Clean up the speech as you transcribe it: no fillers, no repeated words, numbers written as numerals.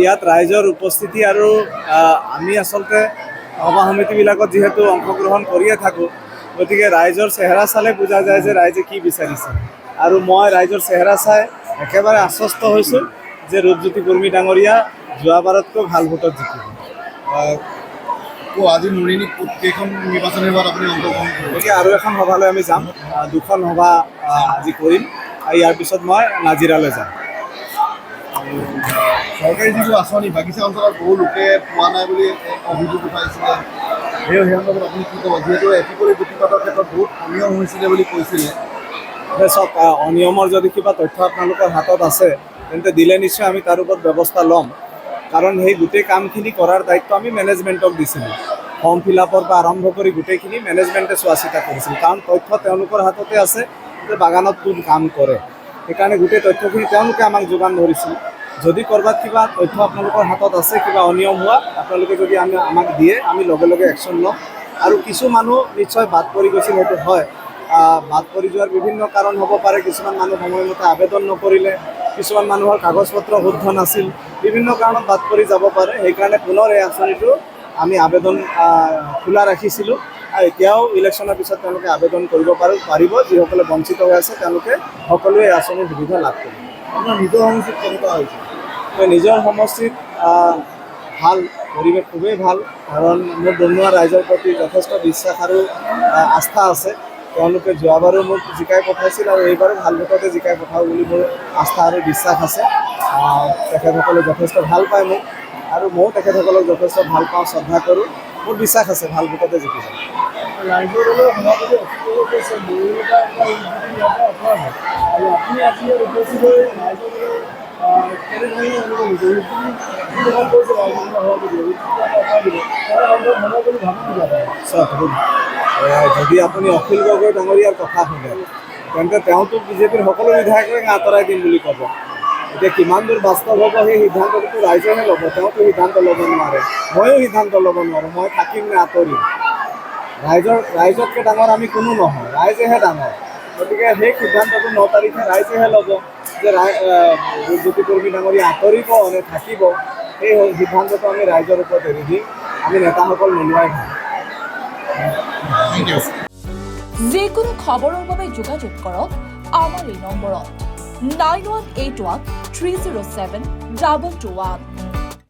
ইয়াত ৰাইজৰ উপস্থিতি আৰু আমি আচলতে সভা সমিতিবিলাকত যিহেতু অংশগ্ৰহণ কৰিয়ে থাকোঁ, গতিকে ৰাইজৰ চেহেৰা চালে বুজা যায় যে ৰাইজে কি বিচাৰিছে। আৰু মই ৰাইজৰ চেহেৰা চাই একেবাৰে আশ্বস্ত হৈছোঁ যে ৰূপজ্যোতি কুৰ্মী ডাঙৰীয়া যোৱাবাৰতকৈ ভাল ভোটত জিকিব। আজি মৰিনী কেইখন নিৰ্বাচনী সভাত আপুনি অংশগ্ৰহণ কৰিব? গতিকে আৰু এখন সভালৈ আমি যাম, দুখন সভা আজি কৰিম। ইয়াৰ পিছত মই নাজিৰালৈ যাম। চৰকাৰী যিবোৰ আঁচনি বাগিচা অঞ্চলত বহু লোকে পোৱা নাই বুলি অভিযোগ উঠাইছিলে, সেই সন্দৰ্ভত আপুনি কি ক'ব? যিহেতু এপিকলি গুটিপাতৰ ক্ষেত্ৰত বহুত অনিয়ম হৈছিলে বুলি কৈছিলে। চব অনিয়মৰ যদি কিবা তথ্য আপোনালোকৰ হাতত আছে তেন্তে দিলে নিশ্চয় আমি তাৰ ওপৰত ব্যৱস্থা ল'ম। কাৰণ সেই গোটেই কামখিনি কৰাৰ দায়িত্ব আমি মেনেজমেণ্টক দিছিলোঁ। ফৰ্ম ফিল আপৰ পৰা আৰম্ভ কৰি গোটেইখিনি মেনেজমেণ্টে চোৱা চিতা কৰিছিল। কাৰণ তথ্য তেওঁলোকৰ হাততে আছে যে বাগানত কোন কাম কৰে, সেইকাৰণে গোটেই তথ্যখিনি তেওঁলোকে আমাক যোগান ধৰিছিল। যদি ক'ৰবাত কিবা তথ্য আপোনালোকৰ হাতত আছে, কিবা অনিয়ম হোৱা, আপোনালোকে যদি আমাক দিয়ে আমি লগে লগে একশ্যন ল'ম। আৰু কিছু মানুহ নিশ্চয় বাদ পৰি গৈছিল, সেইটো হয়। বাদ পৰি যোৱাৰ বিভিন্ন কাৰণ হ'ব পাৰে। কিছুমান মানুহ সময়মতে আবেদন নকৰিলে, কিছুমান মানুহৰ কাগজ পত্ৰ শুদ্ধ নাছিল, বিভিন্ন কাৰণত বাদ পৰি যাব পাৰে। সেইকাৰণে পুনৰ এই আঁচনিটো আমি আবেদন খোলা ৰাখিছিলোঁ। আৰু এতিয়াও ইলেকশ্যনৰ পিছত তেওঁলোকে আবেদন কৰিব পাৰিব। যিসকলে বঞ্চিত হৈ আছে তেওঁলোকে সকলোৱে এই আঁচনিৰ সুবিধা লাভ কৰিব। আপোনাৰ নিজৰ সমষ্টিত কেনেকুৱা হৈছে? নিজৰ সমষ্টিত ভাল পৰিৱেশ, খুবেই ভাল। কাৰণ মোৰ ডুমডুমা ৰাইজৰ প্ৰতি যথেষ্ট বিশ্বাস আৰু আস্থা আছে। তেওঁলোকে যোৱাবাৰো মোক জিকাই পঠাইছিল আৰু এইবাৰো ভাল ভোটতে জিকাই পঠাব বুলি মোৰ আস্থা আৰু বিশ্বাস আছে। তেখেতসকলে যথেষ্ট ভাল পায় মোক আৰু ময়ো তেখেতসকলক যথেষ্ট ভাল পাওঁ, শ্ৰদ্ধা কৰোঁ। মোৰ বিশ্বাস আছে ভাল ভোটতে জিকি যাব। ৰাইজৰ দলৰ সভাপতি অখিল কৈছে মৰিলতা আৰু আপুনি আজি উপস্থিত হৈ ৰাইজৰ দলৰ কেনেধৰণে অনুভৱ হৈছে? কৰিছে ৰাইজৰ সভাপতি দিব যদি আপুনি অখিল গগৈ ডাঙৰীয়াৰ কথা শুনে তেন্তে তেওঁতো বিজেপিৰ সকলো বিধায়কক আঁতৰাই দিম বুলি ক'ব। এতিয়া কিমান দূৰ বাস্তৱ হ'ব সেই সিদ্ধান্তটো ৰাইজেহে ল'ব। তেওঁতো সিদ্ধান্ত ল'ব নোৱাৰে, ময়ো সিদ্ধান্ত ল'ব নোৱাৰোঁ মই থাকিম নে আঁতৰিম। ৰাইজতকৈ ডাঙৰ আমি কোনো নহয়, ৰাইজেহে ডাঙৰ। গতিকে সেই সিদ্ধান্তটো 9 তাৰিখে ৰাইজেহে ল'ব যে ৰূপজ্যোতি কুৰ্মী ডাঙৰীয়া আঁতৰিব নে থাকিব। সেই সিদ্ধান্তটো আমি ৰাইজৰ ওপৰত এৰি দিম। আমি নেতাসকল নোলোৱাই ভাল। যিকোনো খবৰৰ বাবে যোগাযোগ কৰক আমাৰ এই নম্বৰত 9181 307 221।